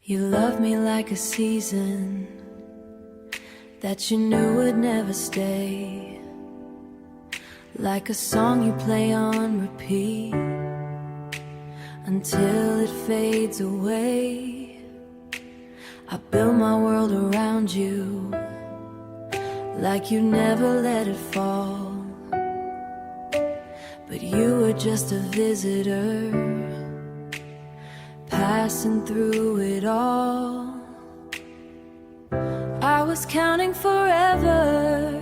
You love me like a season that you knew would never stay, like a song you play on repeat until it fades away. I built my world around you like you never let it fall, but you were just a visitor passing through it all. I was counting forever,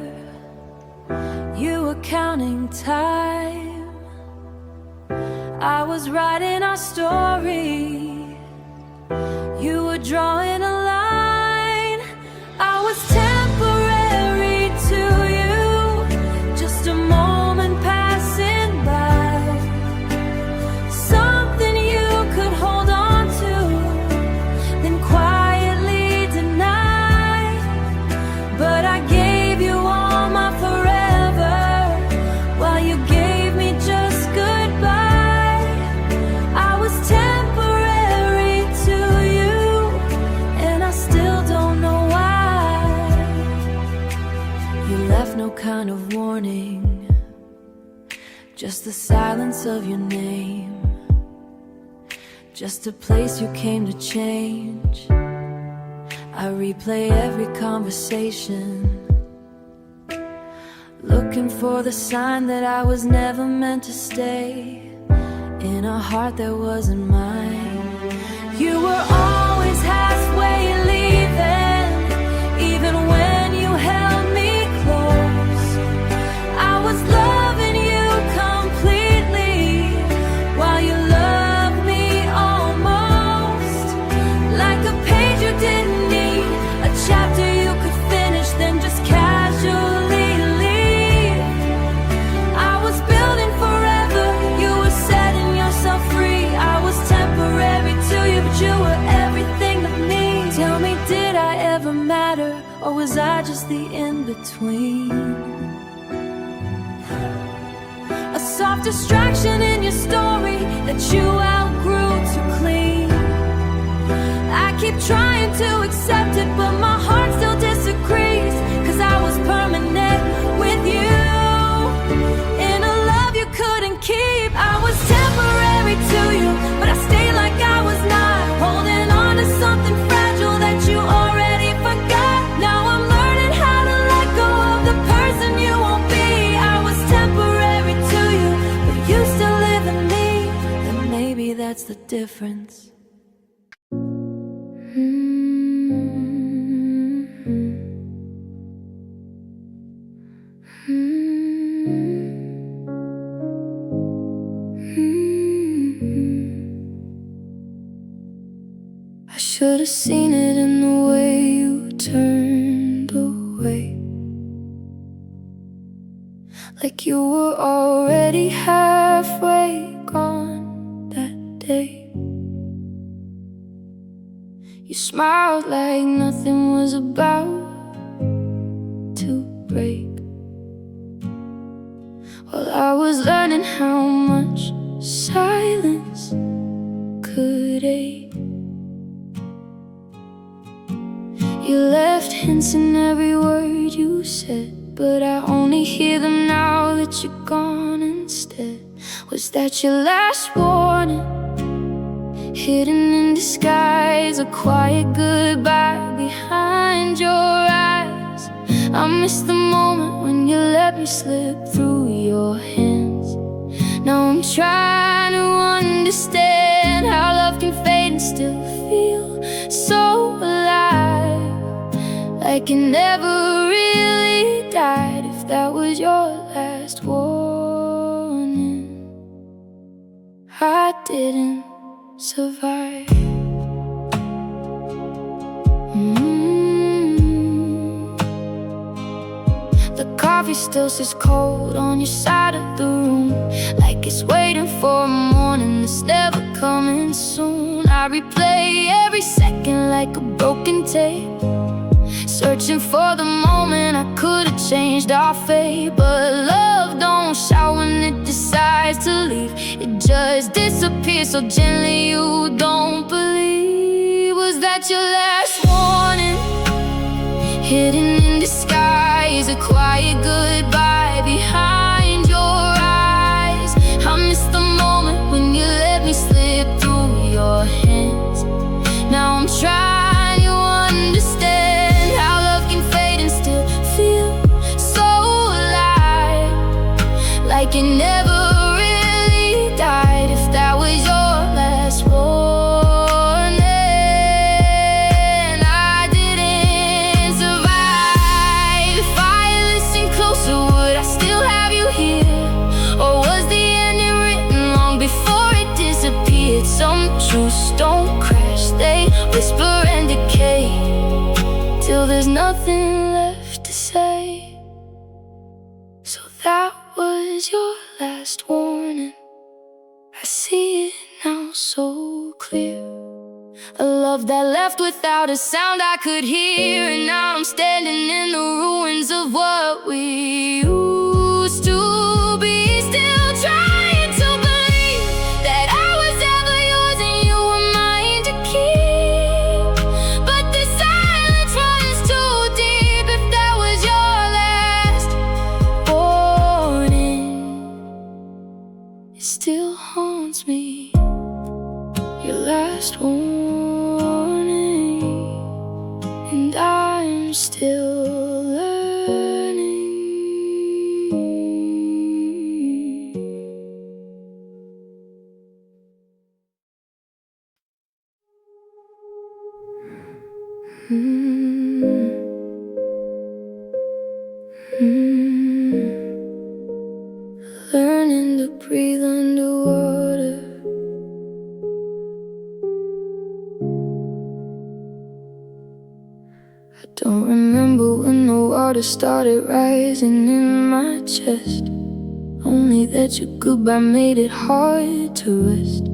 you were counting time. I was writing our story, you were drawing a line. I was temporary to you, just a moment passing by, something you could hold on to, then quietly deny. But I gave you all my forever, while you gave me just goodbye. I was temporary to you, and I still don't know why. You left no kind of warning, just the silence of your name, just a place you came to change. I replay every conversation, looking for the sign that I was never meant to stay in a heart that wasn't mine. You were always halfway leaving, even when you held me close. I was loving you completely, while you loved me almost. Like a page you didn't need, a chapter you could finish, then just casually leave. I was building forever, you were setting yourself free. I was temporary to you, but you were everything to me. Tell me, did I ever matter, or was I just the in-between? A soft distraction in your story that you outgrew too clean. I keep trying to accept it, but my heart still disagrees, 'cause I was permanent with you in a love you couldn't keep. I was temporary to you, but I stayed like I was not, holding on to something fragile that you already forgot. Now I'm learning how to let go of the person you won't be. I was temporary to you, but you still live in me, and maybe that's the difference. I should have seen it in the way you turned away, like you were already halfway gone that day. You smiled like nothing was about to break, while I was learning how much silence could ache. You left hints in every word you said, but I only hear them now that you're gone instead. Was that your last warning, hidden in disguise, a quiet goodbye behind your eyes? I miss the moment when you let me slip through your hands. Now I'm trying to understand how love can fade and still feel so alive, like it never really died. If that was your last warning, I didn't survive. The coffee still sits cold on your side of the room, like it's waiting for a morning that's never coming soon. I replay every second like a broken tape, searching for the moment I could've changed our fate. But love don't shout when it decides to leave, it just disappears so gently you don't believe. Was that that your last warning, hidden in disguise, a quiet goodbye behind your eyes. I miss the moment when you let me slip through your hands. Now I'm trying to understand how love can fade and still feel so alive, like it never really died. If that was your last warning, I didn't survive. If I had listened closer, would I still have you here? Or was the ending written long before it disappeared? Some truths don't crash, they whisper and decay, till there's nothing left to say. So that was your last warning. I see it now so clear. A love that left without a sound I could hear. And now I'm standing in the ruins of what we used to be, still trying to believe that I was ever yours and you were mine to keep. But the silence runs too deep. If that was your last warning, it still haunts me. Your last warning, and I'm still learning. Learning to breathe underwater. I don't remember when the water started rising in my chest, only that your goodbye made it hard to rest.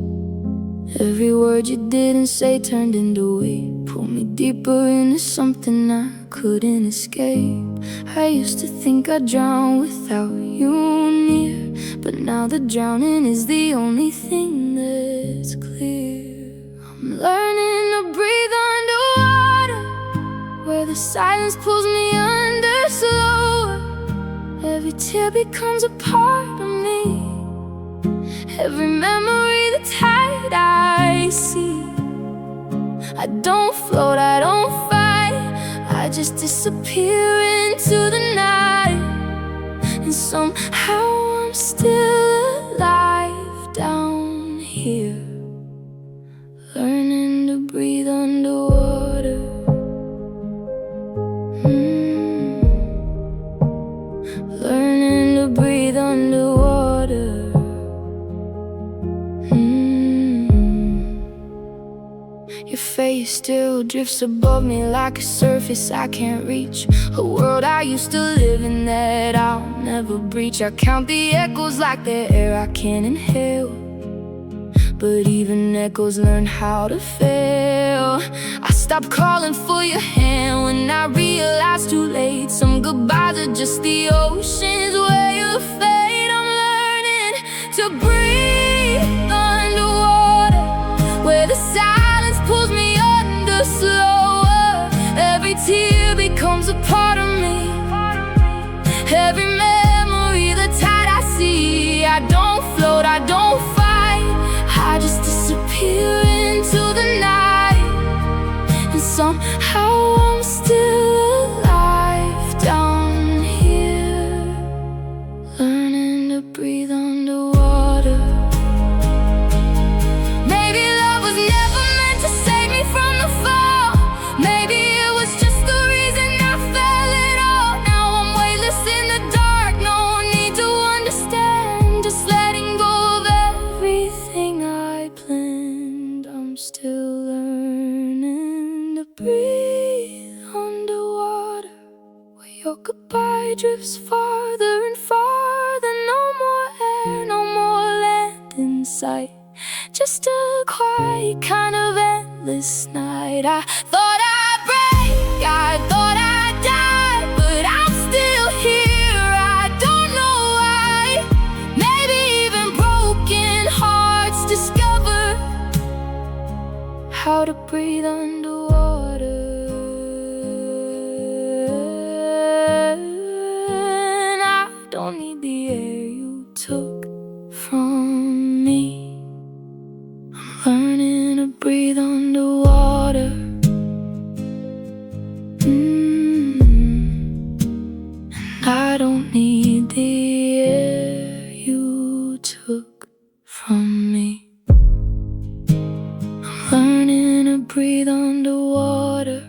Every word you didn't say turned into weight, pulled me deeper into something I couldn't escape. I used to think I'd drown without you near, but now the drowning is the only thing that's clear. I'm learning to breathe underwater, where the silence pulls me under slower. Every tear becomes a part of me, every memory the tide I see. I don't float, I don't fight, I just disappear into the night. And somehow I'm still alive down here, learning to breathe underwater. Learning to breathe underwater. Your face still drifts above me like a surface I can't reach, a world I used to live in that I'll never breach. I count the echoes like they're air I can't inhale, but even echoes learn how to fail. I stopped calling for your hand when I realized too late, some goodbyes are just the ocean's way of fate. I'm learning to breathe underwater, where the silence pulls me under slower. Every tear becomes a part of me, every memory the tide I see. I don't float, I don't fight, I just disappear into the night. And somehow I'm still alive down here, learning to breathe underwater. Maybe love was never meant to save me from the fall, maybe it was just the reason I fell at all. Now I'm weightless in the dark, no need to understand, just letting go of everything I planned. I'm still learning to breathe underwater, where your goodbye drifts farther and farther. No more air, no more land in sight, just a quiet kind of endless night. I thought I'd break, I thought I'd die, but I'm still here, I don't know why. Maybe even broken hearts discover how to breathe underwater. breathe underwater.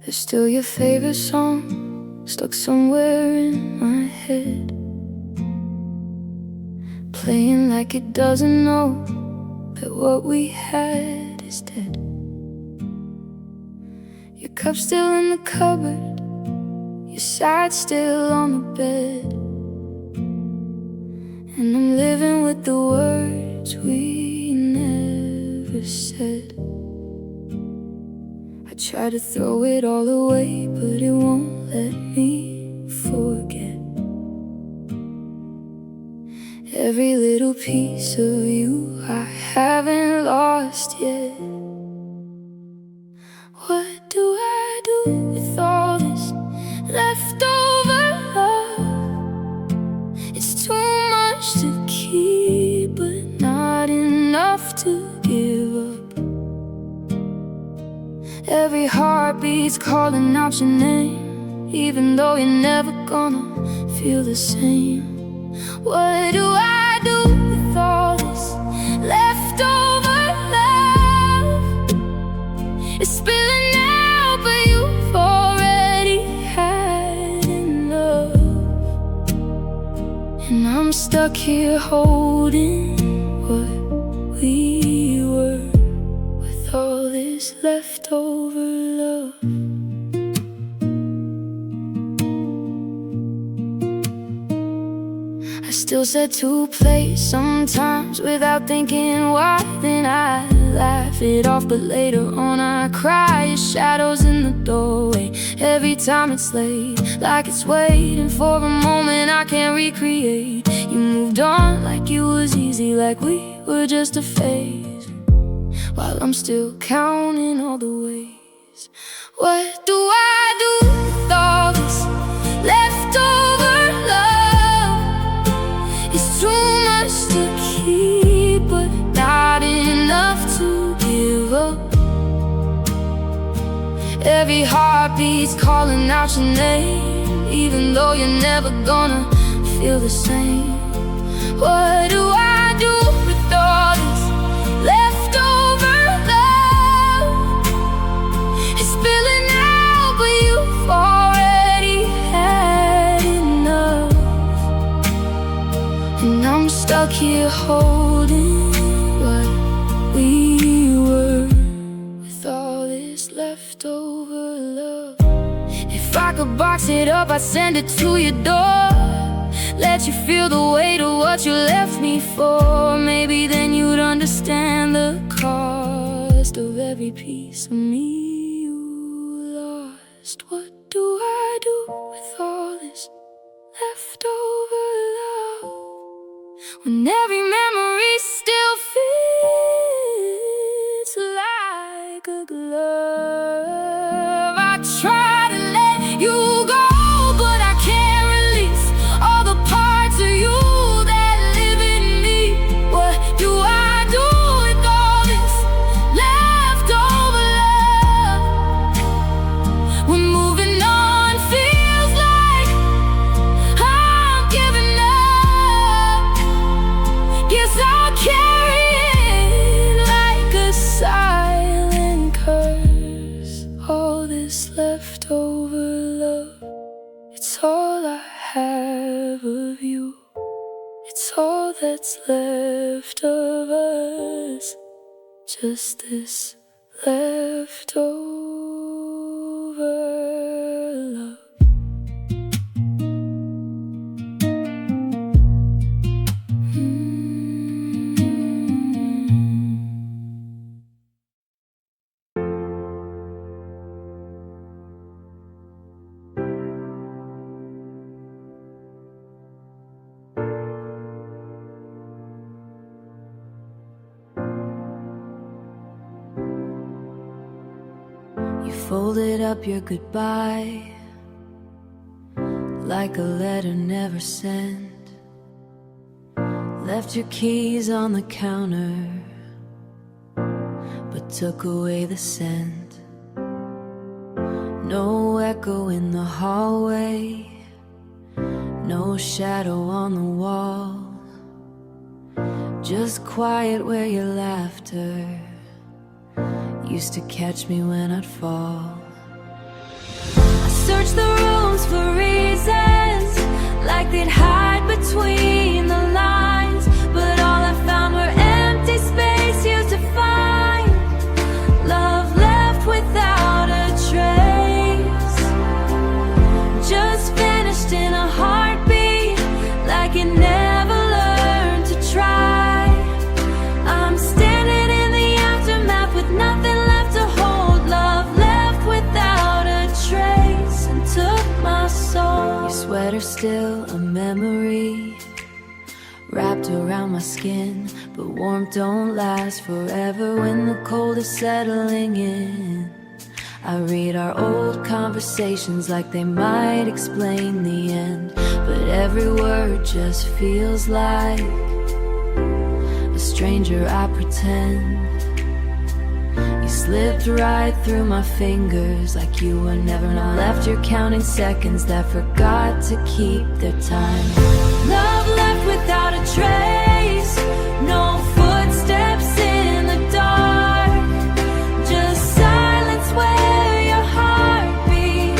There's still your favorite song stuck somewhere in my head, playing like it doesn't know that what we had is dead. Your cup's still in the cupboard, your side's still on the bed, and I'm living with the words we never said. I try to throw it all away, but it won't let me forget every little piece of you I haven't lost yet. What do I do with all this leftover love? It's too much to keep, but not enough to give up. Every heartbeat's calling out your name, even though you're never gonna feel the same. What do I do with all this leftover love? It's spilling out, but you've already had enough. And I'm stuck here holding what we were, with all this leftover love. I still set to play sometimes without thinking why. Then I laugh it off, but later on I cry. Your shadow's in the doorway every time it's late, like it's waiting for a moment I can't recreate. You moved on like it was easy, like we were just a phase, while I'm still counting all the ways. What do I do with all this leftover love? It's too much to keep, but not enough to give up. Every heartbeat's calling out your name, even though you're never gonna feel the same. What do I do with all this leftover love? It's spilling out, but you've already had enough. And I'm stuck here holding what we were, with all this leftover love. If I could box it up, I'd send it to your door, let you feel the weight of what you left me for. Maybe then you'd understand the cost of every piece of me you lost. What do I do with all this leftover love, when every memory still fits like a glove? I try to let you go, but I can't release all the parts of you that live in me. What do I do with all this leftover love, when moving on feels like I'm giving up? Guess I'll carry it like a silent curse. All this leftover love, it's all I have of you. It's all that's left of us, just this leftover love. You folded up your goodbye like a letter never sent, Left your keys on the counter, but took away the scent. No echo in the hallway, no shadow on the wall, just quiet where your laughter used to catch me when I'd fall. I searched the rooms for reasons, like they'd hide between the lines, but all I found were empty space used to find love left without a trace, just vanished in a heartbeat, like it never learned to try. I'm standing in the aftermath with nothing left to hold, love left without a trace, and took my soul. Your sweater's still a memory, wrapped around my skin, but warmth don't last forever when the cold is settling in. I read our old conversations like they might explain the end, but every word just feels like a stranger I pretend. You slipped right through my fingers like you were never not. Left you counting seconds that forgot to keep their time. Love left without a trace, no footsteps in the dark, just silence where your heartbeat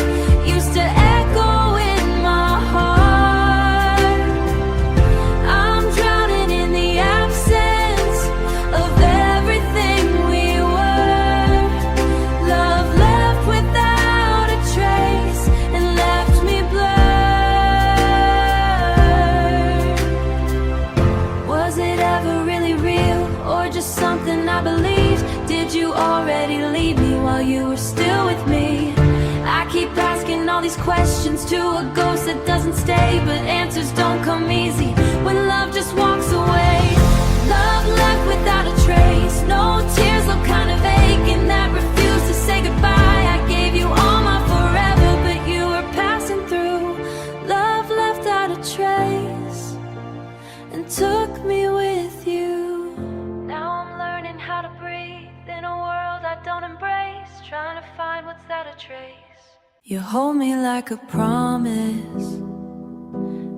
used to echo in my heart. I'm drowning in the absence of everything we were. Love left without a trace and left me blurred. Was it ever really real, or just something I believed? Did you already leave me while you were still with me? I keep asking all these questions to a ghost that doesn't stay, but answers don't come easy when love just walks away. Love left without a trace, no tears, look kind of aching that refused to say goodbye. I gave you all my forever, but you were passing through. Love left out a trace and took me with you. Now I'm learning how to breathe in a world I don't embrace, trying to find what's out of trace. You hold me like a promise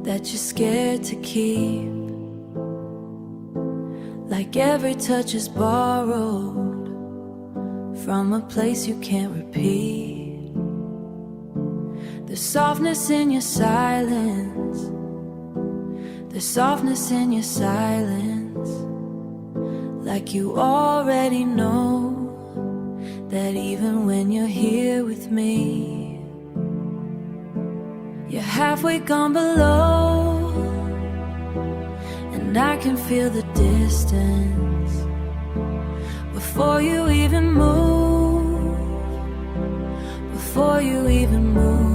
that you're scared to keep, like every touch is borrowed from a place you can't repeat. There's softness in your silence, there's softness in your silence, like you already know that even when you're here with me, you're halfway gone below, and I can feel the distance before you even move, before you even move,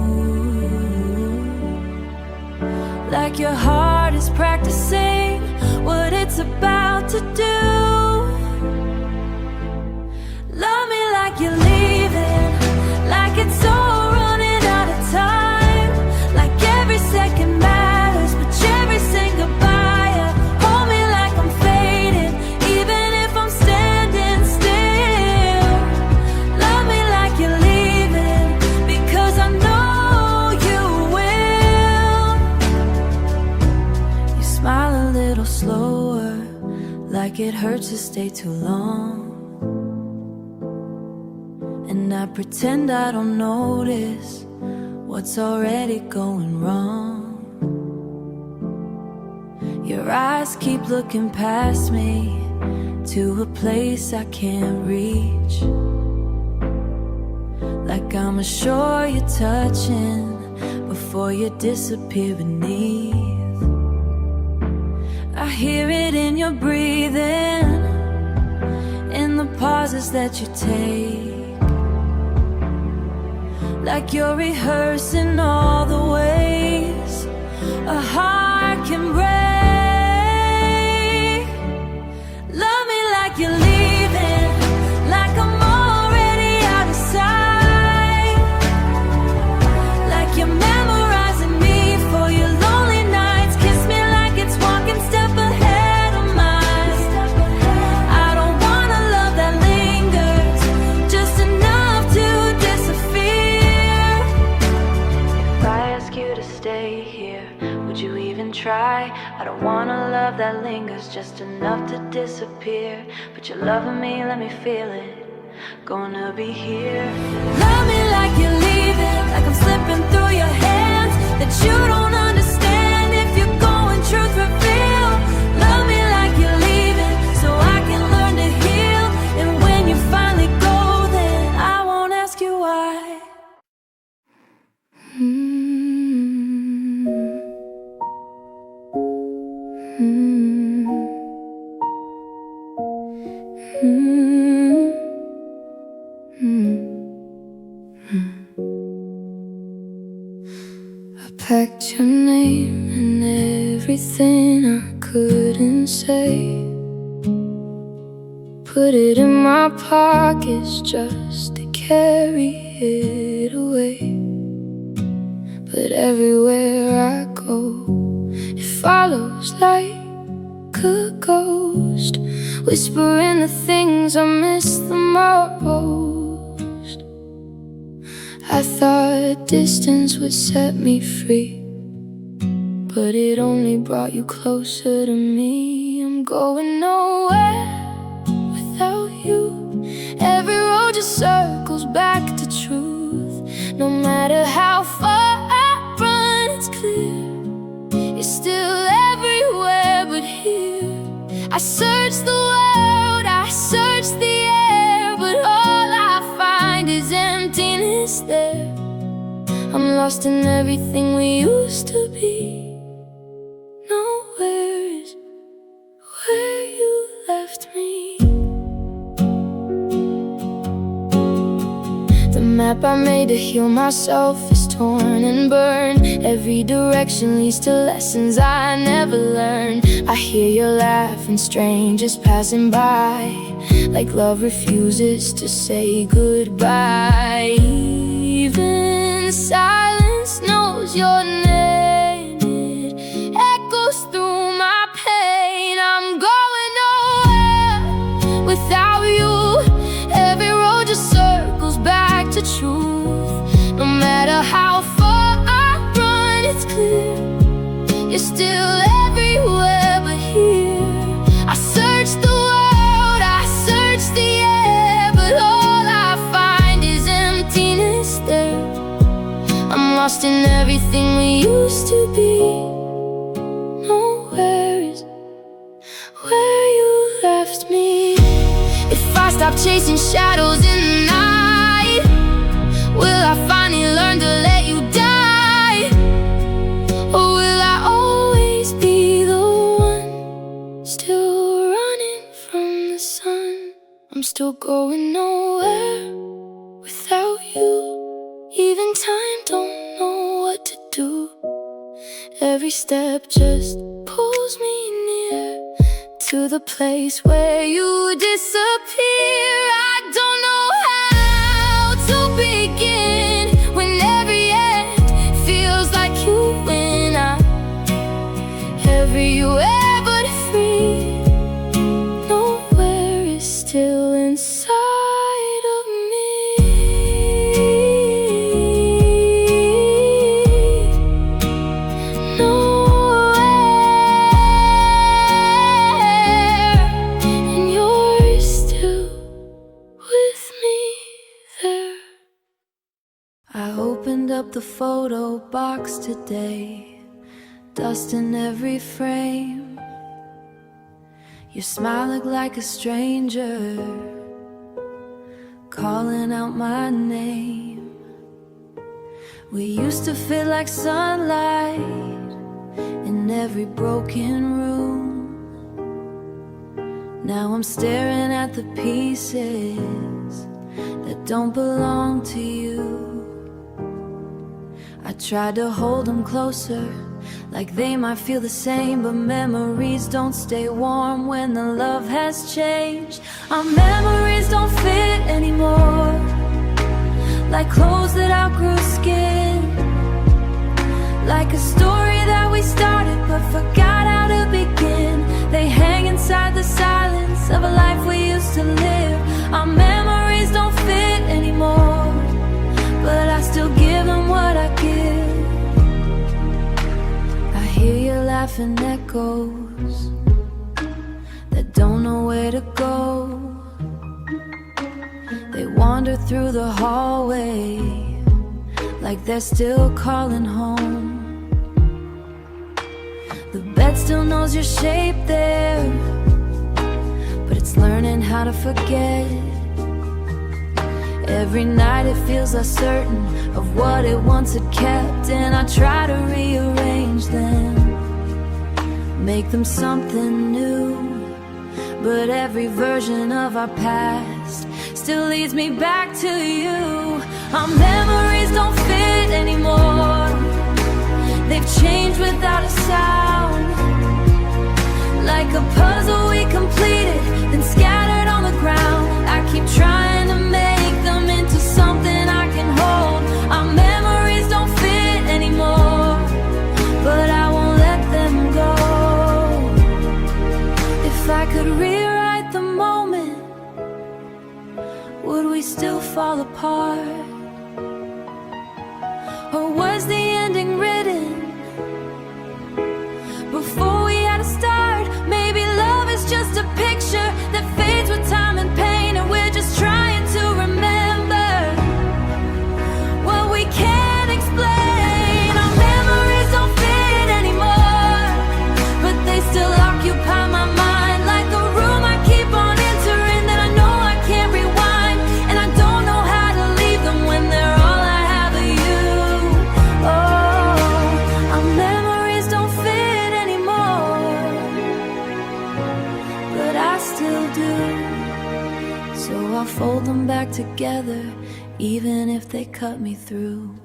like your heart is practicing what it's about to do. Love me like you're leaving, like it's all running out of time, like every second matters, but every saying goodbye. Hold me like I'm fading, even if I'm standing still. Love me like you're leaving, because I know you will. You smile a little slower, like it hurts to stay too long, and I pretend I don't notice what's already going wrong. Your eyes keep looking past me to a place I can't reach, like I'm a shore you're touching before you disappear beneath. I hear it in your breathing, in the pauses that you take, like you're rehearsing all the ways a heart can break. Love me like you're leaving, like I'm already out of sight, like you're memorizing me for your lonely nights. Kiss me like it's walking step ahead. was just enough to disappear. But you're loving me, let me feel it. Gonna be here. Love me like you're leaving, like I'm slipping through your hands. That you don't understand if you're going truth reveal. Love me like you're leaving, so I can learn to heal. And when you finally go, then I won't ask you why. I packed your name and everything I couldn't say. Put it in my pockets just to carry it away. But everywhere I go, it follows like a ghost, whispering the things I miss the most. I thought distance would set me free, but it only brought you closer to me. I'm going nowhere without you. Every road just circles back to truth. No matter how far I run, it's clear you're still everywhere but here. I search the world, I search the air, but all I find is emptiness there. I'm lost in everything we used to be. Nowhere is where you left me. The map I made to heal myself is torn and burned. Every direction leads to lessons I never learned. I hear your laughing, strangers passing by, like love refuses to say goodbye. Even silence knows your name. It echoes through my pain. I'm going nowhere without you. Every road just circles back to truth. No matter how far I run, it's clear you're still everywhere but here. I search the world, I search the air, but all I find is emptiness there. I'm lost in everything we used to be. Nowhere is where you left me. If I stop chasing shadows in the night, will I finally learn to let you die? Or will I always be the one still running from the sun? I'm still going nowhere without you. Even time don't know what to do. Every step just pulls me near to the place where you disappear. I don't know how to begin when every end feels like you and I. Everywhere but free. Nowhere is still inside of me. I opened up the photo box today, dust in every frame. Your smile looked like a stranger, calling out my name. We used to fit like sunlight in every broken room. Now I'm staring at the pieces that don't belong to you. I tried to hold them closer, like they might feel the same, but memories don't stay warm when the love has changed. Our memories don't fit anymore, like clothes that outgrew skin, like a story that we started but forgot how to begin. They hang inside the silence of a life we used to live. Our memories don't fit anymore, but I still give them what I give. I hear your laughing echoes nowhere to go. They wander through the hallway like they're still calling home. The bed still knows your shape there, but it's learning how to forget. Every night it feels less certain of what it once had kept, and I try to rearrange them, make them something new. But every version of our past still leads me back to you. Our memories don't fit anymore. They've changed without a sound, like a puzzle we completed, then scattered on the ground. I keep trying to make them into something I can hold. Our memories don't fit anymore, but I won't let them go. If I could rewrite the moment, would we still fall apart? Or was the ending written before we had a start? Maybe love is just a picture that fades with time and pain, and we're just trying to remember what we can't explain. Our memories don't fit anymore, but they still occupy my mind, like a room I keep on entering that I know I can't rewind. And I don't know how to leave them when they're all I have of you. Oh, our memories don't fit anymore, but I still do. So I'll fold them back together, even if they cut me through.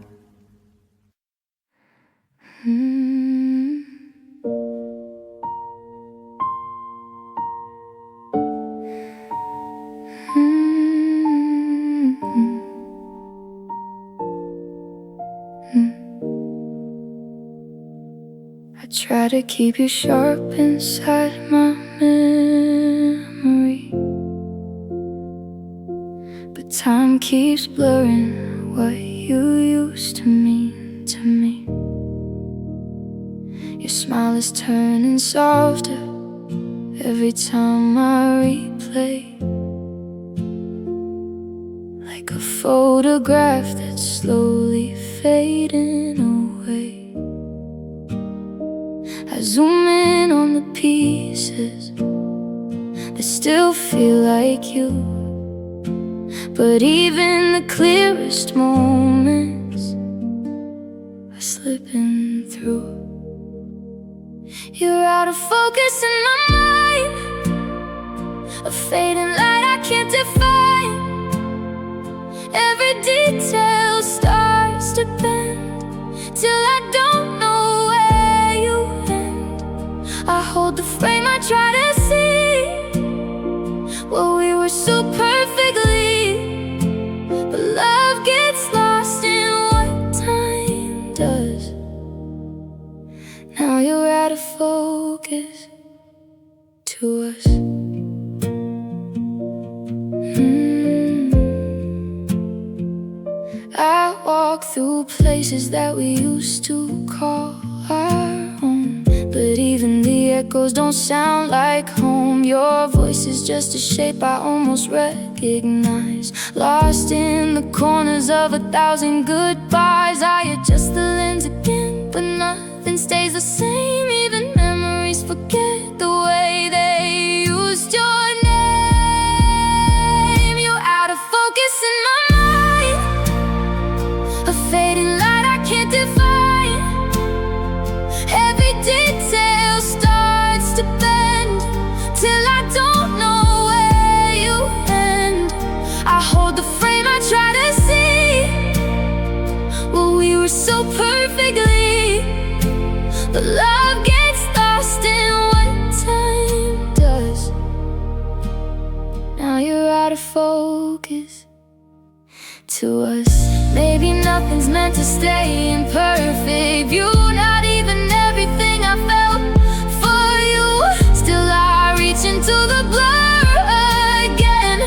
I try to keep you sharp inside my memory, but time keeps blurring what you used to mean to me. Your smile is turning softer every time I replay, like a photograph that's slowly fading away. I zoom in on the pieces that still feel like you, but even the clearest moments are slipping through. You're out of focus in my mind, a fading light I can't define. Every detail starts to bend till I don't know where you end. I hold the frame, I try to see what we were so perfectly, but love gets lost in what time does. Now you're out of focus to us. I walk through places that we used to call our own, but even the echoes don't sound like home. Your voice is just a shape I almost recognize, lost in the corners of 1,000 goodbyes. I adjust the lens again, but nothing stays the same. Even memories forget the way they used your name. You're out of focus in my mind, a fading light I can't define. Every detail starts to bend till I don't know where you end. I hold the frame, I try to see what we were so perfectly, but love gets lost in what time does. Now you're out of focus to us. Maybe nothing's meant to stay in perfect view, not even everything I felt for you. Still I reach into the blur again,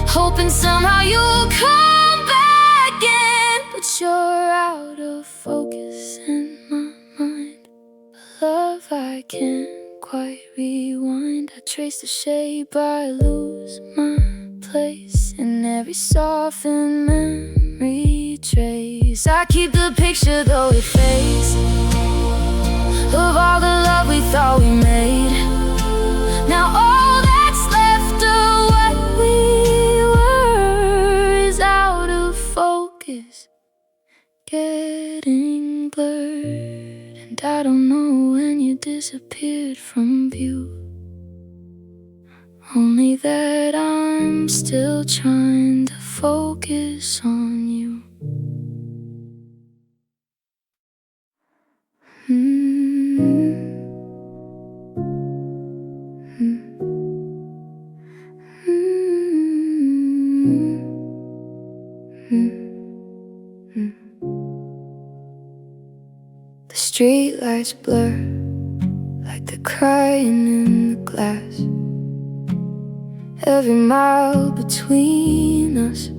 hoping somehow you'll come back in. But you're out of focus in my mind, love I can't quite quite rewind. I trace the shape, I lose my place in every softened memory trace. I keep the picture though it fades, of all the love we thought we made. Now all that's left of what we were is out of focus, getting blurred. And I don't know when you disappeared from view, only that I'm still trying to focus on you. The streetlights blur like they're crying in the glass. Every mile between us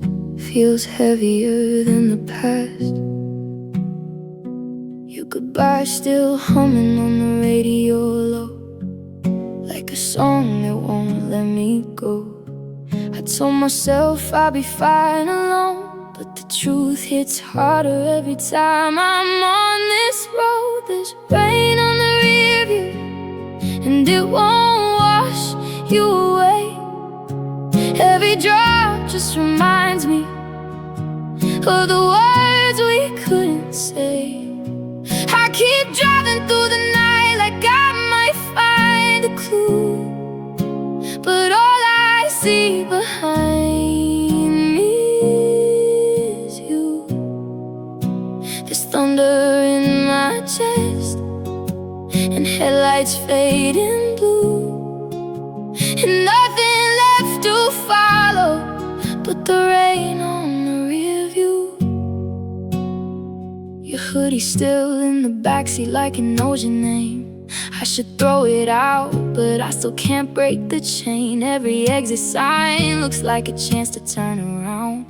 feels heavier than the past. Your goodbye still humming on the radio low, like a song that won't let me go. I told myself I'd be fine alone, but the truth hits harder every time I'm on this road. There's rain on the rear view, and it won't wash you away. Every drop just reminds me of the words we couldn't say. I keep driving through the night like I might find a clue, but all I see behind me is you. There's thunder in my chest and headlights fading blue, and nothing left to follow but the rain on the rear view. Your hoodie's still in the backseat like it knows your name. I should throw it out, but I still can't break the chain. Every exit sign looks like a chance to turn around,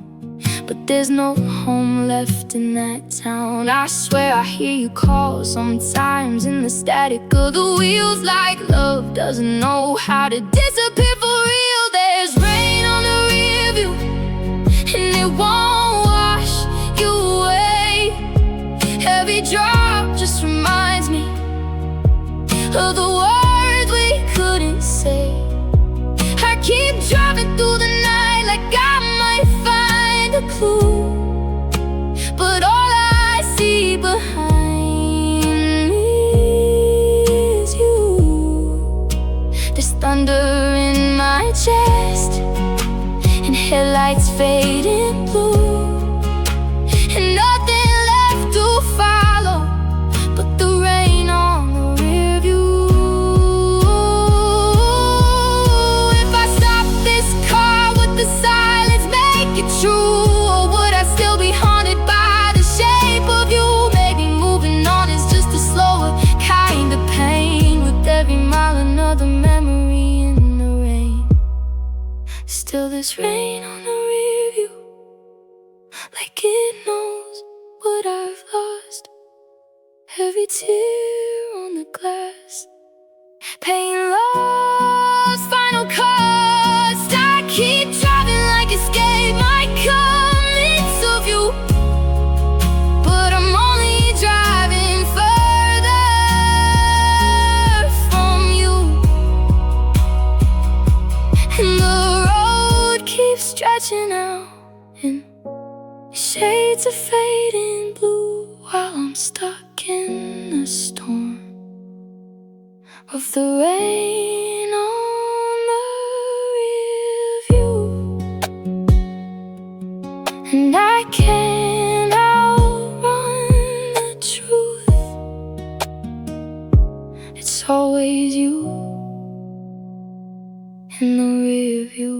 but there's no home left in that town. I swear I hear you call sometimes in the static of the wheels, like love doesn't know how to disappear for real. There's rain on the rear view, and it won't wash you away. Every drop just reminds me of the words we couldn't say. I keep driving through the night like I might find a clue, but all I see behind me is you. There's thunder in my chest and headlights fading blue, and nothing left to follow but the rain on the rear view. If I stop this car, would the silence make it true, or would I still be haunted by the shape of you? Maybe moving on is just a slower kind of pain. With every mile another memory in the rain. Still there's rain on the rear view, like it knows what I've lost. Every tear on the glass, pain love's final cost. I keep driving like escape might come into view, but I'm only driving further from you. And the road keeps stretching out in shades of fading blue, while I'm stuck in the storm of the rain on the rear view. And I can't outrun the truth, it's always you in the rear view.